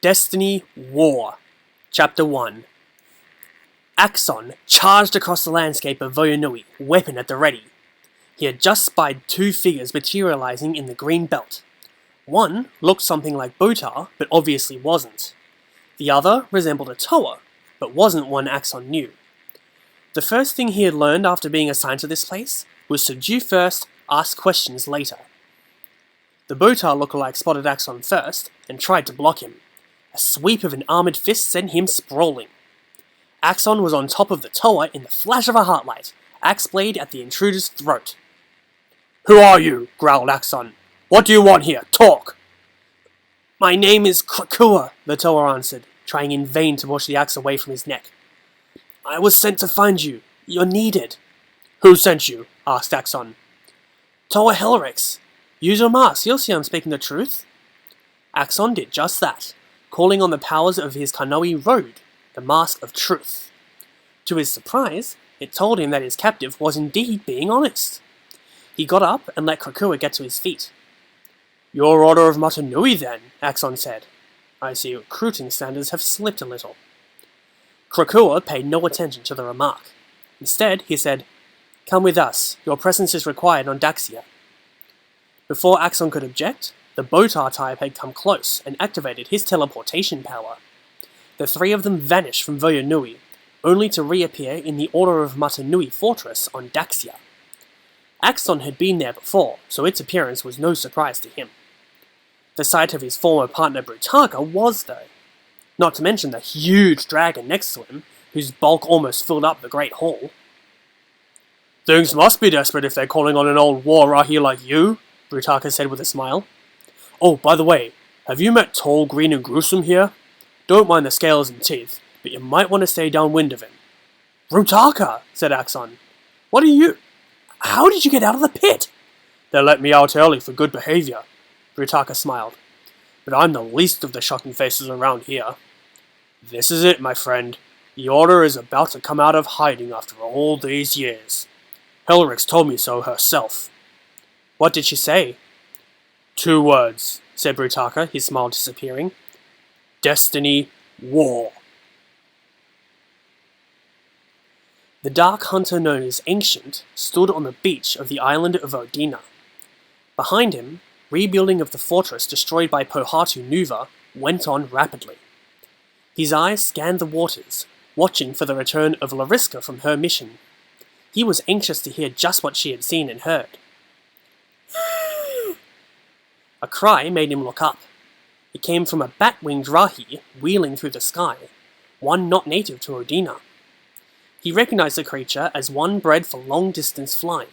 Destiny War Chapter 1 Axon charged across the landscape of Vaison Nui, weapon at the ready. He had just spied two figures materializing in the green belt. One looked something like Botar, but obviously wasn't. The other resembled a Toa, but wasn't one Axon knew. The first thing he had learned after being assigned to this place was subdue first, ask questions later. The Botar lookalike spotted Axon first and tried to block him. A sweep of an armoured fist sent him sprawling. Axon was on top of the Toa in the flash of a heartlight, axe blade at the intruder's throat. "Who are you?" growled Axon. "What do you want here? Talk!" "My name is Krakua," the Toa answered, trying in vain to push the axe away from his neck. "I was sent to find you. You're needed." "Who sent you?" asked Axon. "Toa Helrix. Use your mask, you'll see I'm speaking the truth." Axon did just that, calling on the powers of his Kanoi road, the Mask of Truth. To his surprise, it told him that his captive was indeed being honest. He got up and let Krakua get to his feet. "Your Order of Mata Nui then," Axon said. "I see recruiting standards have slipped a little." Krakua paid no attention to the remark. Instead, he said, "Come with us. Your presence is required on Daxia." Before Axon could object, the Botar type had come close and activated his teleportation power. The three of them vanished from Vaison Nui, only to reappear in the Order of Mata Nui fortress on Daxia. Axon had been there before, so its appearance was no surprise to him. The sight of his former partner Brutaka was, though. Not to mention the huge dragon next to him, whose bulk almost filled up the Great Hall. "Things must be desperate if they're calling on an old war rahi like you," Brutaka said with a smile. "Oh, by the way, have you met Tall, Green and Gruesome here? Don't mind the scales and teeth, but you might want to stay downwind of him." "Brutaka," said Axon. How did you get out of the pit?" "They let me out early for good behavior," Brutaka smiled. "But I'm the least of the shocking faces around here. This is it, my friend. The Order is about to come out of hiding after all these years. Helrix told me so herself." "What did she say?" "Two words," said Brutaka, his smile disappearing. "Destiny War." The Dark Hunter known as Ancient stood on the beach of the island of Odina. Behind him, rebuilding of the fortress destroyed by Pohatu Nuva went on rapidly. His eyes scanned the waters, watching for the return of Lariska from her mission. He was anxious to hear just what she had seen and heard. A cry made him look up. It came from a bat-winged rahi wheeling through the sky, one not native to Odina. He recognized the creature as one bred for long-distance flying.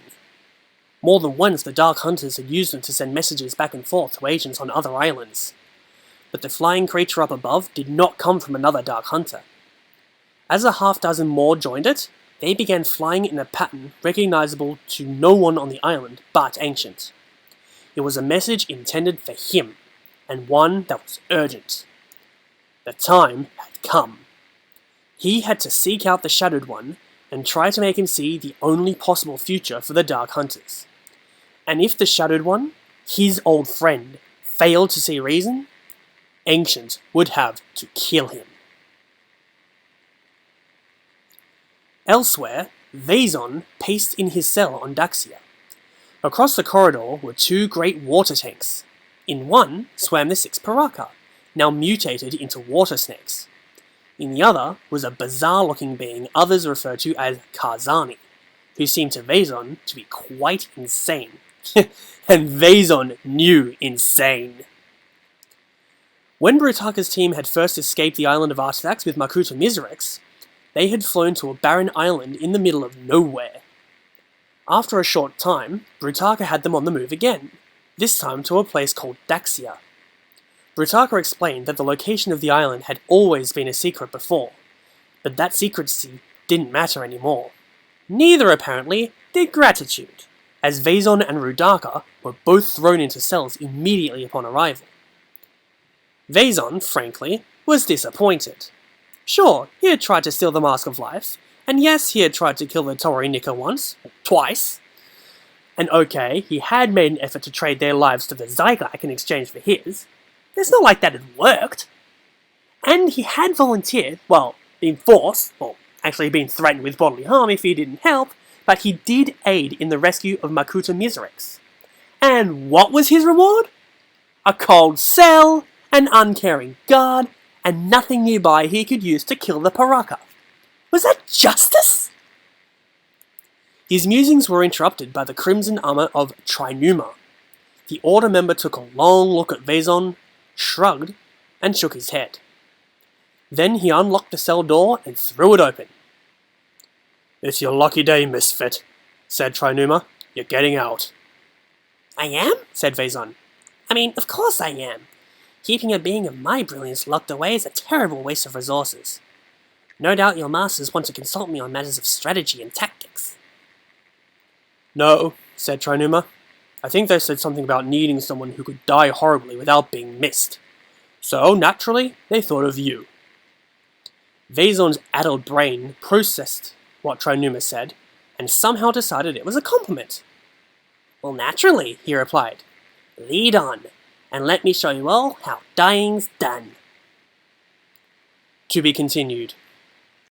More than once the Dark Hunters had used them to send messages back and forth to agents on other islands. But the flying creature up above did not come from another Dark Hunter. As a half-dozen more joined it, they began flying in a pattern recognizable to no one on the island but Ancient. It was a message intended for him, and one that was urgent. The time had come. He had to seek out the Shadowed One and try to make him see the only possible future for the Dark Hunters. And if the Shadowed One, his old friend, failed to see reason, Ancient would have to kill him. Elsewhere, Vaison paced in his cell on Daxia. Across the corridor were two great water tanks. In one swam the 6 Paraka, now mutated into water snakes. In the other was a bizarre-looking being others refer to as Karzani, who seemed to Vaison to be quite insane. And Vaison knew insane. When Brutaka's team had first escaped the island of Artax with Makuta Miserex, they had flown to a barren island in the middle of nowhere. After a short time, Brutaka had them on the move again, this time to a place called Daxia. Brutaka explained that the location of the island had always been a secret before, but that secrecy didn't matter anymore. Neither, apparently, did gratitude, as Vaison and Rudaka were both thrown into cells immediately upon arrival. Vaison, frankly, was disappointed. Sure, he had tried to steal the Mask of Life, and yes, he had tried to kill the Tori Nika once, twice. And okay, he had made an effort to trade their lives to the Zyglak in exchange for his. It's not like that had worked. And he had volunteered, well, been forced, or actually been threatened with bodily harm if he didn't help, but he did aid in the rescue of Makuta Miserex. And what was his reward? A cold cell, an uncaring guard, and nothing nearby he could use to kill the Paraka. Was that justice? His musings were interrupted by the crimson armor of Trinuma. The Order member took a long look at Vaison, shrugged, and shook his head. Then he unlocked the cell door and threw it open. "It's your lucky day, misfit," said Trinuma. "You're getting out." I am? Said Vaison. I mean, of course I am. Keeping a being of my brilliance locked away is a terrible waste of resources. No doubt your masters want to consult me on matters of strategy and tactics. "No," said Trinuma. "I think they said something about needing someone who could die horribly without being missed. So, naturally, they thought of you." Vaison's addled brain processed what Trinuma said, and somehow decided it was a compliment. Well, naturally, he replied. Lead on, and let me show you all how dying's done. To be continued.